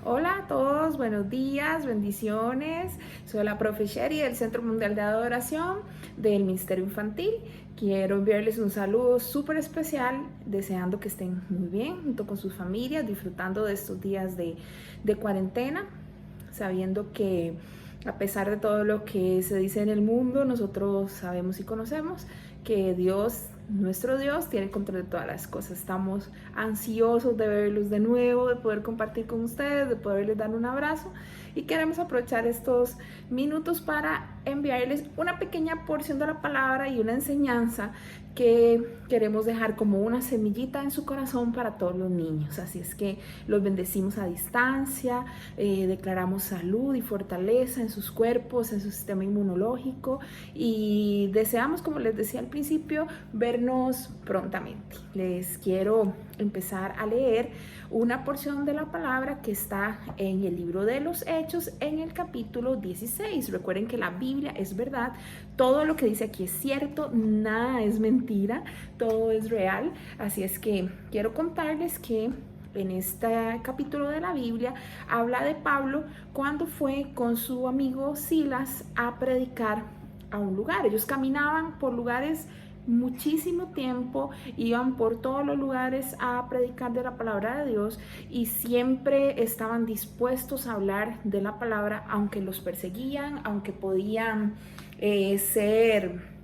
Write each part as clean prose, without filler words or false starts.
Hola a todos, buenos días, bendiciones. Soy la profe Sherry del Centro Mundial de Adoración del Ministerio Infantil. Quiero enviarles un saludo súper especial, deseando que estén muy bien junto con sus familias, disfrutando de estos días de cuarentena, sabiendo que a pesar de todo lo que se dice en el mundo, nosotros sabemos y conocemos que Dios, nuestro Dios, tiene control de todas las cosas. Estamos ansiosos de verlos de nuevo, de poder compartir con ustedes, de poderles dar un abrazo, y queremos aprovechar estos minutos para enviarles una pequeña porción de la palabra y una enseñanza que queremos dejar como una semillita en su corazón para todos los niños. Así es que los bendecimos a distancia, declaramos salud y fortaleza en sus cuerpos, en su sistema inmunológico, y deseamos, como les decía al principio, vernos prontamente. Les quiero empezar a leer una porción de la palabra que está en el libro de los Hechos, en el capítulo 16. Recuerden que la Biblia es verdad, todo lo que dice aquí es cierto, nada es mentira, todo es real. Así es que quiero contarles que en este capítulo de la Biblia habla de Pablo cuando fue con su amigo Silas a predicar a un lugar. Ellos caminaban por lugares muchísimo tiempo, iban por todos los lugares a predicar de la palabra de Dios, y siempre estaban dispuestos a hablar de la palabra, aunque los perseguían, aunque podían ser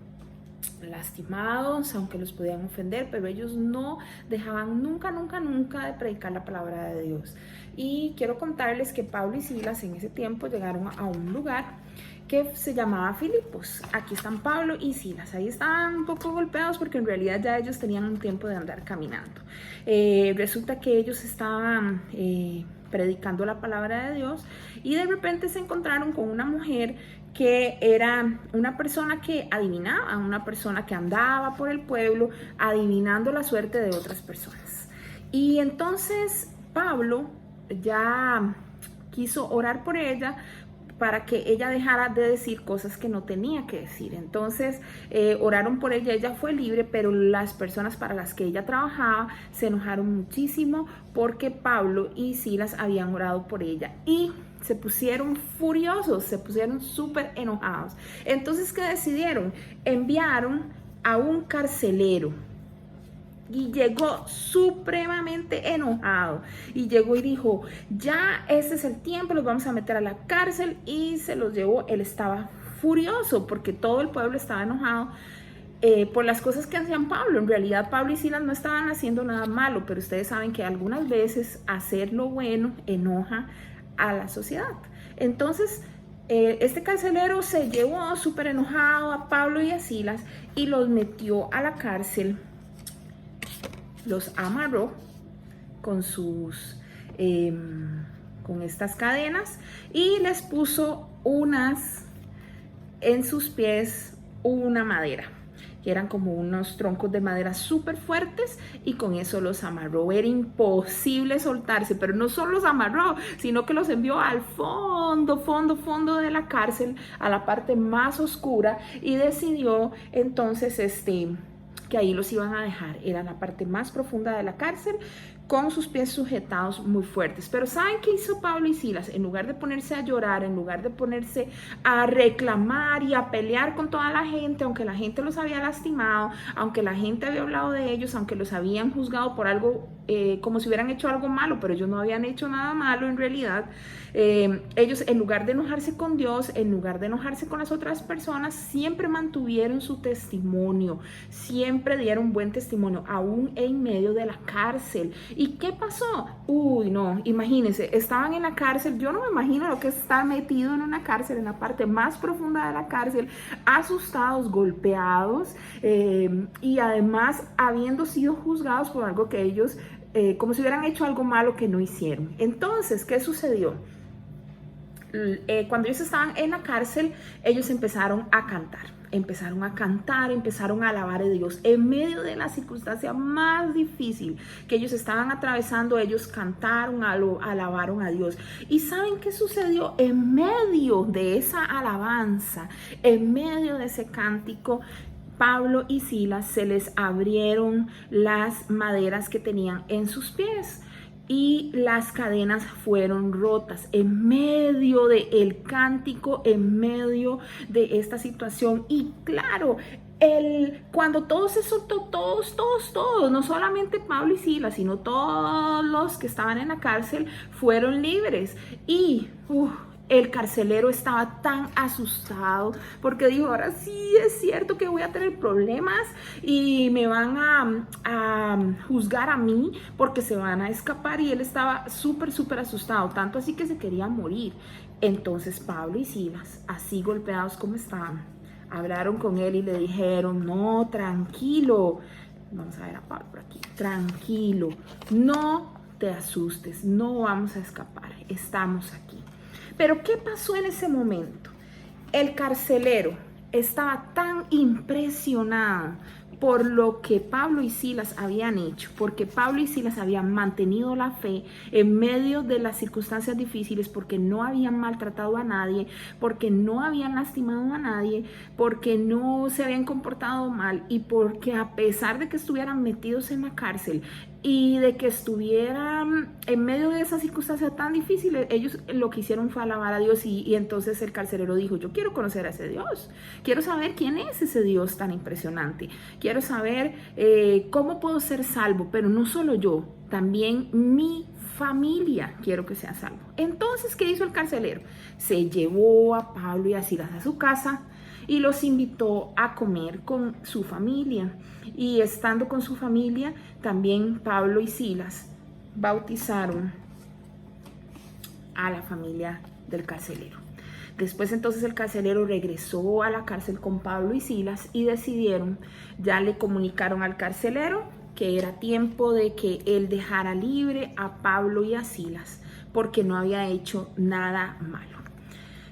lastimados, aunque los podían ofender, pero ellos no dejaban nunca de predicar la palabra de Dios. Y quiero contarles que Pablo y Silas en ese tiempo llegaron a un lugar que se llamaba Filipos. Aquí están Pablo y Silas. Ahí estaban un poco golpeados porque en realidad ya ellos tenían un tiempo de andar caminando. Resulta que ellos estaban predicando la palabra de Dios, y de repente se encontraron con una mujer que era una persona que adivinaba, una persona que andaba por el pueblo adivinando la suerte de otras personas. Y entonces Pablo ya quiso orar por ella para que ella dejara de decir cosas que no tenía que decir. Entonces oraron por ella, ella fue libre, pero las personas para las que ella trabajaba se enojaron muchísimo porque Pablo y Silas habían orado por ella, y se pusieron furiosos, se pusieron súper enojados. Entonces, ¿qué decidieron? Enviaron a un carcelero, y llegó supremamente enojado, y llegó y dijo: ya este es el tiempo, los vamos a meter a la cárcel, y se los llevó. Él estaba furioso porque todo el pueblo estaba enojado por las cosas que hacían Pablo. En realidad Pablo y Silas no estaban haciendo nada malo, pero ustedes saben que algunas veces hacer lo bueno enoja a la sociedad. Entonces este carcelero se llevó súper enojado a Pablo y a Silas y los metió a la cárcel, los amarró con sus con estas cadenas, y les puso en sus pies una madera, que eran como unos troncos de madera súper fuertes, y con eso los amarró. Era imposible soltarse, pero no solo los amarró, sino que los envió al fondo de la cárcel, a la parte más oscura, y decidió entonces que ahí los iban a dejar. Era la parte más profunda de la cárcel, con sus pies sujetados muy fuertes. Pero ¿saben qué hizo Pablo y Silas? En lugar de ponerse a llorar, en lugar de ponerse a reclamar y a pelear con toda la gente, aunque la gente los había lastimado, aunque la gente había hablado de ellos, aunque los habían juzgado por algo, como si hubieran hecho algo malo, pero ellos no habían hecho nada malo en realidad, ellos, en lugar de enojarse con Dios, en lugar de enojarse con las otras personas, siempre mantuvieron su testimonio, siempre dieron buen testimonio, aún en medio de la cárcel. ¿Y qué pasó? Uy, no, imagínense, estaban en la cárcel. Yo no me imagino lo que es estar metido en una cárcel, en la parte más profunda de la cárcel, asustados, golpeados, y además habiendo sido juzgados por algo que ellos, como si hubieran hecho algo malo que no hicieron. Entonces, ¿qué sucedió? Cuando ellos estaban en la cárcel, ellos empezaron a cantar, empezaron a alabar a Dios. En medio de la circunstancia más difícil que ellos estaban atravesando, ellos cantaron, alabaron a Dios. ¿Y saben qué sucedió? En medio de esa alabanza, en medio de ese cántico, Pablo y Silas se les abrieron las maderas que tenían en sus pies. y las cadenas fueron rotas en medio del cántico, en medio de esta situación. Y claro, cuando todo se soltó, todos, no solamente Pablo y Silas, sino todos los que estaban en la cárcel fueron libres. Y el carcelero estaba tan asustado porque dijo, ahora sí es cierto que voy a tener problemas y me van a juzgar a mí porque se van a escapar, y él estaba súper asustado, tanto así que se quería morir. Entonces Pablo y Silas, así golpeados como estaban, hablaron con él y le dijeron, no, tranquilo, vamos a ver a Pablo por aquí, tranquilo, no te asustes, no vamos a escapar, estamos aquí. Pero ¿qué pasó en ese momento? El carcelero estaba tan impresionado por lo que Pablo y Silas habían hecho, porque Pablo y Silas habían mantenido la fe en medio de las circunstancias difíciles, porque no habían maltratado a nadie, porque no habían lastimado a nadie, porque no se habían comportado mal, y porque a pesar de que estuvieran metidos en la cárcel y de que estuvieran en medio de esas circunstancias tan difíciles, ellos lo que hicieron fue alabar a Dios. Y entonces el carcelero dijo, yo quiero conocer a ese Dios, quiero saber quién es ese Dios tan impresionante, quiero saber cómo puedo ser salvo, pero no solo yo, también mi familia quiero que sea salvo. Entonces, ¿qué hizo el carcelero? Se llevó a Pablo y a Silas a su casa y los invitó a comer con su familia. Y estando con su familia, también Pablo y Silas bautizaron a la familia del carcelero. Después entonces el carcelero regresó a la cárcel con Pablo y Silas y decidieron, ya le comunicaron al carcelero que era tiempo de que él dejara libre a Pablo y a Silas porque no había hecho nada malo.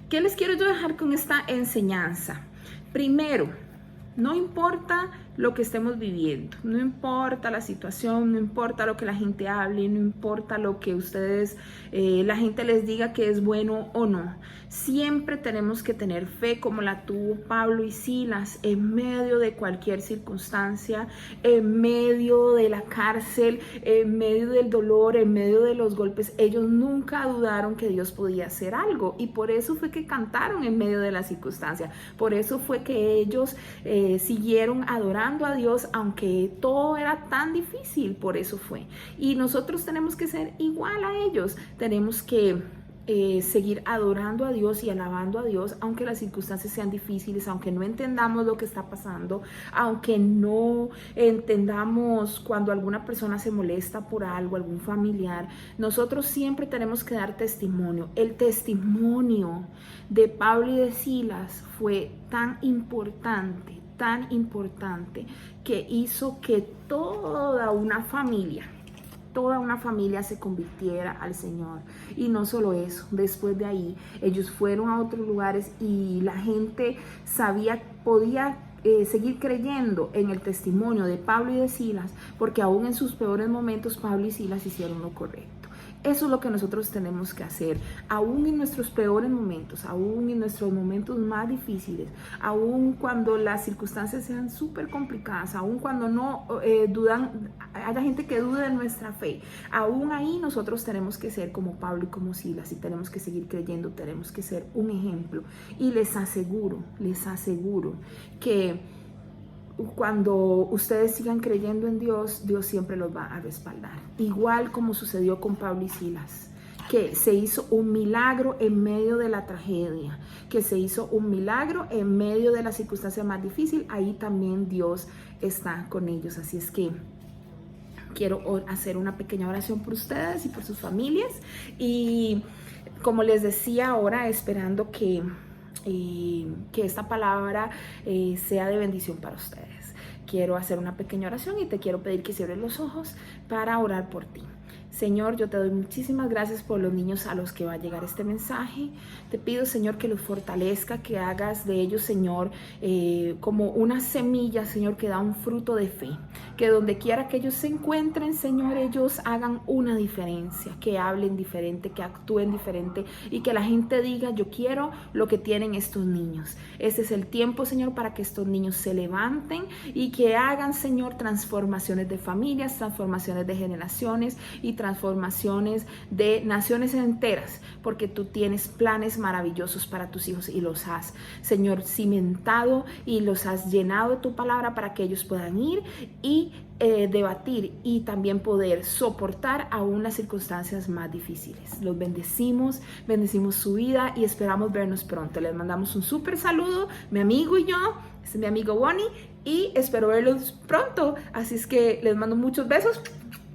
¿Qué les quiero yo dejar con esta enseñanza? Primero, no importa lo que estemos viviendo, no importa la situación, no importa lo que la gente hable, no importa lo que ustedes, la gente les diga que es bueno o no. Siempre tenemos que tener fe como la tuvo Pablo y Silas en medio de cualquier circunstancia, en medio de la cárcel, en medio del dolor, en medio de los golpes. Ellos nunca dudaron que Dios podía hacer algo, y por eso fue que cantaron en medio de la circunstancia. Por eso fue que ellos siguieron adorando a Dios aunque todo era tan difícil. Por eso fue. Y nosotros tenemos que ser igual a ellos, tenemos que seguir adorando a Dios y alabando a Dios aunque las circunstancias sean difíciles, aunque no entendamos lo que está pasando, aunque no entendamos cuando alguna persona se molesta por algo, algún familiar. Nosotros siempre tenemos que dar testimonio. El testimonio de Pablo y de Silas fue tan importante que hizo que toda una familia se convirtiera al Señor. Y no solo eso, después de ahí ellos fueron a otros lugares y la gente podía seguir creyendo en el testimonio de Pablo y de Silas, porque aún en sus peores momentos Pablo y Silas hicieron lo correcto. Eso es lo que nosotros tenemos que hacer, aún en nuestros peores momentos, aún en nuestros momentos más difíciles, aún cuando las circunstancias sean súper complicadas, aún cuando no haya gente que dude de nuestra fe. Aún ahí nosotros tenemos que ser como Pablo y como Silas, y tenemos que seguir creyendo, tenemos que ser un ejemplo. Y les aseguro que cuando ustedes sigan creyendo en Dios, Dios siempre los va a respaldar. Igual como sucedió con Pablo y Silas, que se hizo un milagro en medio de la tragedia, que se hizo un milagro en medio de la circunstancia más difícil. Ahí también Dios está con ellos. Así es que quiero hacer una pequeña oración por ustedes y por sus familias. Y como les decía ahora, esperando que esta palabra sea de bendición para ustedes. Quiero hacer una pequeña oración y te quiero pedir que cierres los ojos para orar por ti. Señor, yo te doy muchísimas gracias por los niños a los que va a llegar este mensaje. Te pido, Señor, que los fortalezca, que hagas de ellos, Señor, como una semilla, Señor, que da un fruto de fe. Que donde quiera que ellos se encuentren, Señor, ellos hagan una diferencia, que hablen diferente, que actúen diferente, y que la gente diga, yo quiero lo que tienen estos niños. Este es el tiempo, Señor, para que estos niños se levanten y que hagan, Señor, transformaciones de familias, transformaciones de generaciones, y transformaciones de naciones enteras, porque tú tienes planes maravillosos para tus hijos y los has, Señor, cimentado y los has llenado de tu palabra para que ellos puedan ir y debatir y también poder soportar aún las circunstancias más difíciles. Los bendecimos, bendecimos su vida y esperamos vernos pronto. Les mandamos un súper saludo, mi amigo y yo, este es mi amigo Bonnie, y espero verlos pronto. Así es que les mando muchos besos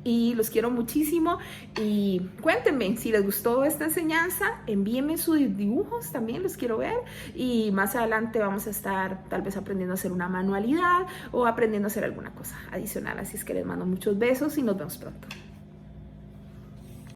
y los quiero muchísimo. Y cuéntenme si les gustó esta enseñanza, envíenme sus dibujos, también los quiero ver. Y más adelante vamos a estar tal vez aprendiendo a hacer una manualidad o aprendiendo a hacer alguna cosa adicional. Así es que les mando muchos besos y nos vemos pronto.